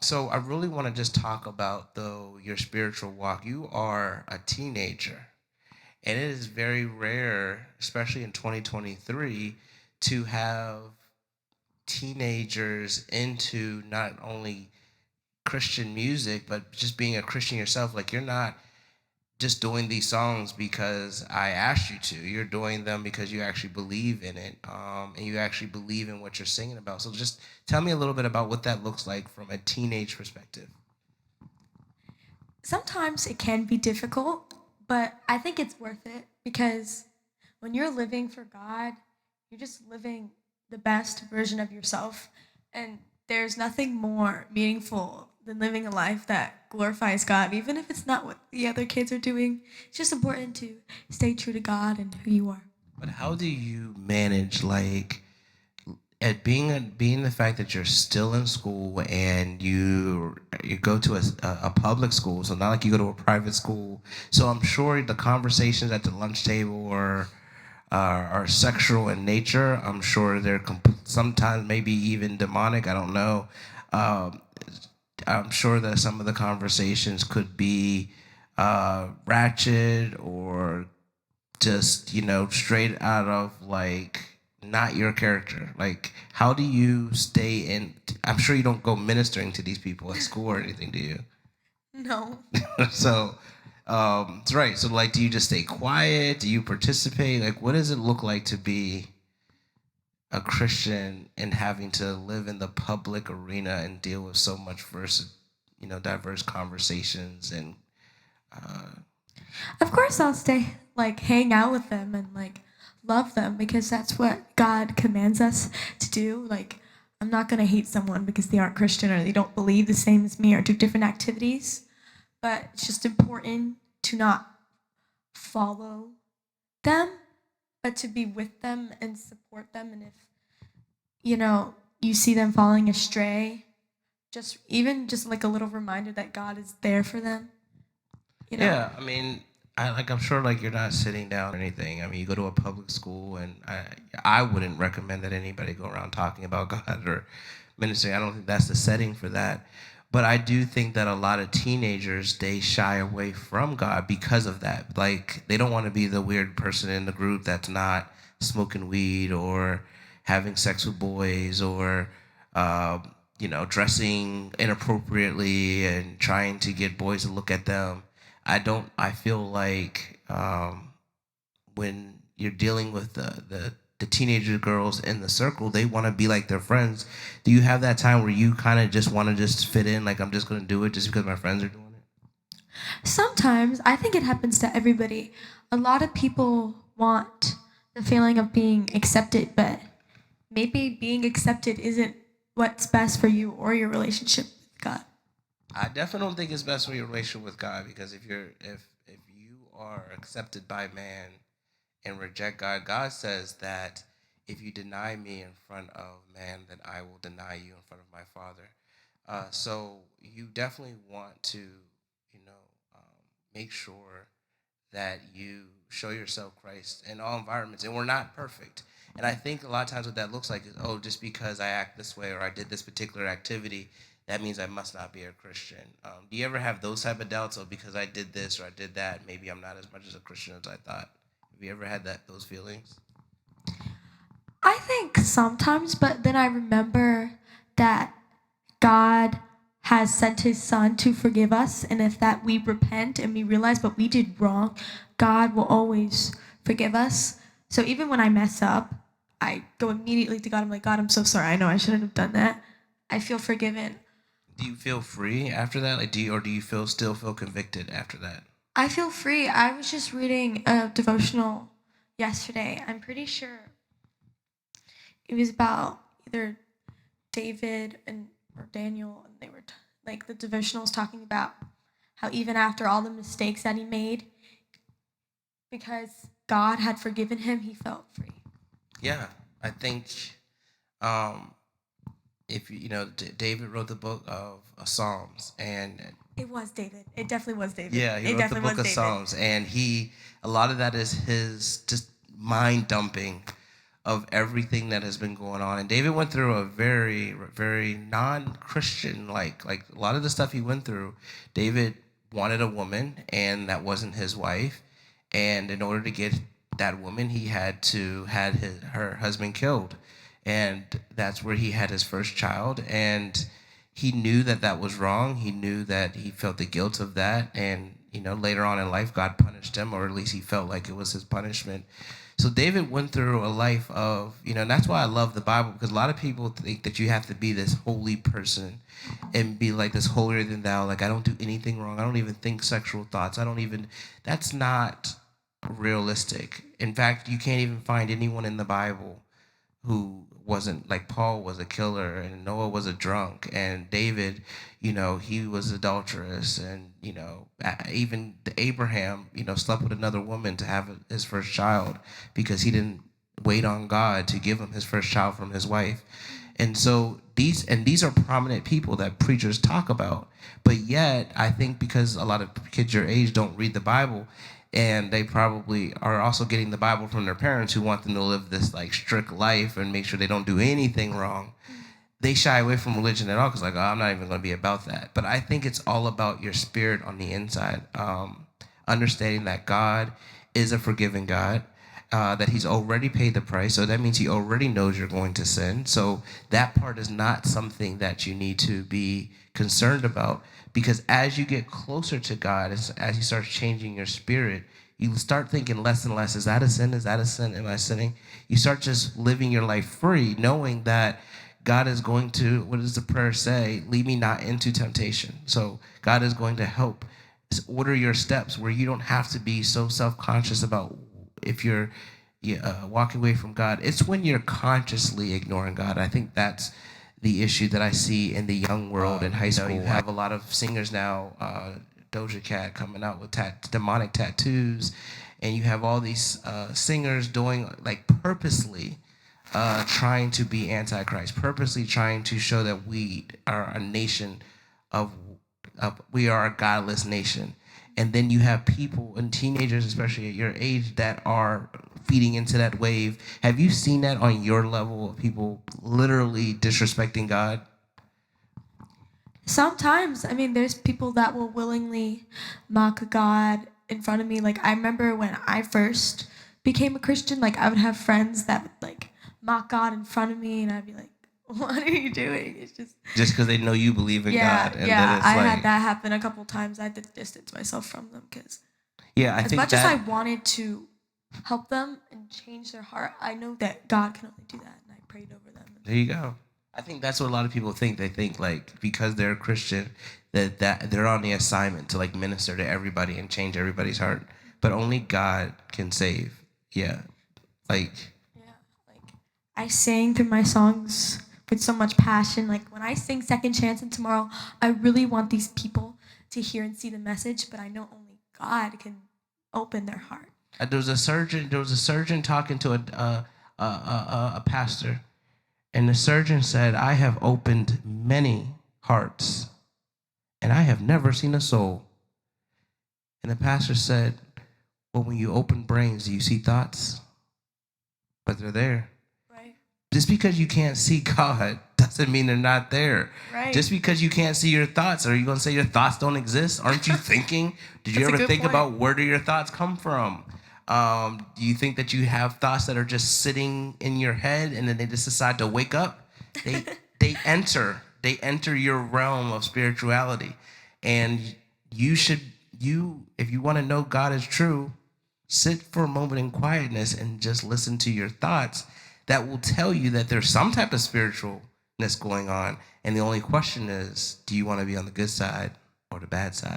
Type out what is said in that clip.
So I really want to just talk about though your spiritual walk. You are a teenager, and it is very rare, especially in 2023, to have teenagers into not only Christian music but just being a Christian yourself. Like you're not just doing these songs because I asked you to. You're doing them because you actually believe in it, and you actually believe in what you're singing about. So just tell me a little bit about what that looks like from a teenage perspective. Sometimes it can be difficult, but I think it's worth it because when you're living for God, you're just living the best version of yourself. And there's nothing more meaningful than living a life that glorifies God, even if it's not what the other kids are doing. It's just important to stay true to God and who you are. But how do you manage like at being the fact that you're still in school and you go to a public school, so not like you go to a private school. So I'm sure the conversations at the lunch table are sexual in nature. I'm sure they're sometimes maybe even demonic. I don't know. Um, I'm sure that some of the conversations could be ratchet or just straight out of like not your character. Like how do you stay in? I'm sure you don't go ministering to these people at school or anything, do you? No. So it's right, so like do you just stay quiet, do you participate, like what does it look like to be a Christian and having to live in the public arena and deal with so much diverse conversations and uh, Of course, I'll stay, like, hang out with them and, like, love them because that's what God commands us to do. Like, I'm not going to hate someone because they aren't Christian or they don't believe the same as me or do different activities. But it's just important to not follow them, but to be with them and support them. And if, you see them falling astray, just even just like a little reminder that God is there for them, you know. Yeah, I mean, I'm sure like you're not sitting down or anything. I mean, you go to a public school, and I wouldn't recommend that anybody go around talking about God or ministry. I don't think that's the setting for that. But I do think that a lot of teenagers they shy away from God because of that. Like they don't want to be the weird person in the group that's not smoking weed or having sex with boys or dressing inappropriately and trying to get boys to look at them. I don't. I feel like when you're dealing with the teenager girls in the circle, they want to be like their friends. Do you have that time where you kind of just want to just fit in? Like I'm just gonna do it just because my friends are doing it. Sometimes I think it happens to everybody. A lot of people want the feeling of being accepted, but maybe being accepted isn't what's best for you or your relationship with God. I definitely don't think it's best for your relationship with God because if you are accepted by man and reject God, God says that if you deny me in front of man, then I will deny you in front of my Father. So you definitely want to, make sure that you show yourself Christ in all environments. And we're not perfect. And I think a lot of times what that looks like is, oh, just because I act this way or I did this particular activity, that means I must not be a Christian. Do you ever have those type of doubts? Oh, because I did this or I did that, maybe I'm not as much as a Christian as I thought. Have you ever had those feelings? I think sometimes, but then I remember that God has sent his son to forgive us, and if that we repent and we realize what we did wrong, God will always forgive us. So even when I mess up, I go immediately to God. I'm like, God, I'm so sorry. I know I shouldn't have done that. I feel forgiven. Do you feel free after that? Like, do you still feel convicted after that? I feel free. I was just reading a devotional yesterday. I'm pretty sure it was about either David and or Daniel, and they were like the devotional was talking about how even after all the mistakes that he made, because God had forgiven him, he felt free. Yeah, I think um, if David wrote the book of Psalms, and It was David. It definitely was David. yeah, he It wrote the definitely book was of David. Psalms, and a lot of that is his just mind dumping of everything that has been going on. And David went through a very, very non-Christian, like a lot of the stuff he went through. David wanted a woman, and that wasn't his wife. And in order to get that woman, he had to had her husband killed, and that's where he had his first child. And he knew that that was wrong. He knew that he felt the guilt of that, and later on in life, God punished him, or at least he felt like it was his punishment. So David went through a life of, and that's why I love the Bible, because a lot of people think that you have to be this holy person and be like this holier than thou. Like, I don't do anything wrong. I don't even think sexual thoughts. That's not realistic. In fact, you can't even find anyone in the Bible who wasn't, like, Paul was a killer, and Noah was a drunk, and David, he was adulterous, and even Abraham, slept with another woman to have his first child because he didn't wait on God to give him his first child from his wife. And so these are prominent people that preachers talk about, but yet I think because a lot of kids your age don't read the Bible, and they probably are also getting the Bible from their parents who want them to live this like strict life and make sure they don't do anything wrong, they shy away from religion at all because, like, oh, I'm not even going to be about that. But I think it's all about your spirit on the inside, understanding that God is a forgiving God, that he's already paid the price. So that means he already knows you're going to sin. So that part is not something that you need to be concerned about, because as you get closer to God, as he starts changing your spirit, you start thinking less and less, is that a sin? Is that a sin? Am I sinning? You start just living your life free, knowing that God is going to, what does the prayer say? Lead me not into temptation. So God is going to help order your steps where you don't have to be so self-conscious about if you're walking away from God. It's when you're consciously ignoring God. I think that's the issue that I see in the young world in high school. You have a lot of singers now, Doja Cat coming out with demonic tattoos, and you have all these singers doing, like, purposely trying to be antichrist, purposely trying to show that we are a nation we are a godless nation. And then you have people and teenagers, especially at your age, that are feeding into that wave. Have you seen that on your level of people literally disrespecting God? Sometimes, I mean, there's people that will willingly mock God in front of me. Like, I remember when I first became a Christian, like, I would have friends that would, like, mock God in front of me, and I'd be like, what are you doing? It's just because they know you believe in God. And yeah. then it's I like, had that happen a couple times. I had to distance myself from them because I as think much that, as I wanted to help them and change their heart, I know that God can only do that, and I prayed over them. there you go. I think that's what a lot of people think. They think, like, because they're a Christian, that they're on the assignment to, like, minister to everybody and change everybody's heart. But only God can save. Yeah. Like, I sing through my songs with so much passion. Like, when I sing Second Chance and Tomorrow, I really want these people to hear and see the message, but I know only God can open their heart. there was a surgeon talking to a pastor, and the surgeon said, I have opened many hearts, and I have never seen a soul. And the pastor said, well, when you open brains, do you see thoughts? But they're there. Right. Just because you can't see God doesn't mean they're not there. Right. Just because you can't see your thoughts, are you going to say your thoughts don't exist? Aren't you thinking? Did you ever think about where do your thoughts come from? Do you think that you have thoughts that are just sitting in your head and then they just decide to wake up? They enter your realm of spirituality. And if you want to know God is true, sit for a moment in quietness and just listen to your thoughts. That will tell you that there's some type of spiritualness going on. And the only question is, do you want to be on the good side or the bad side?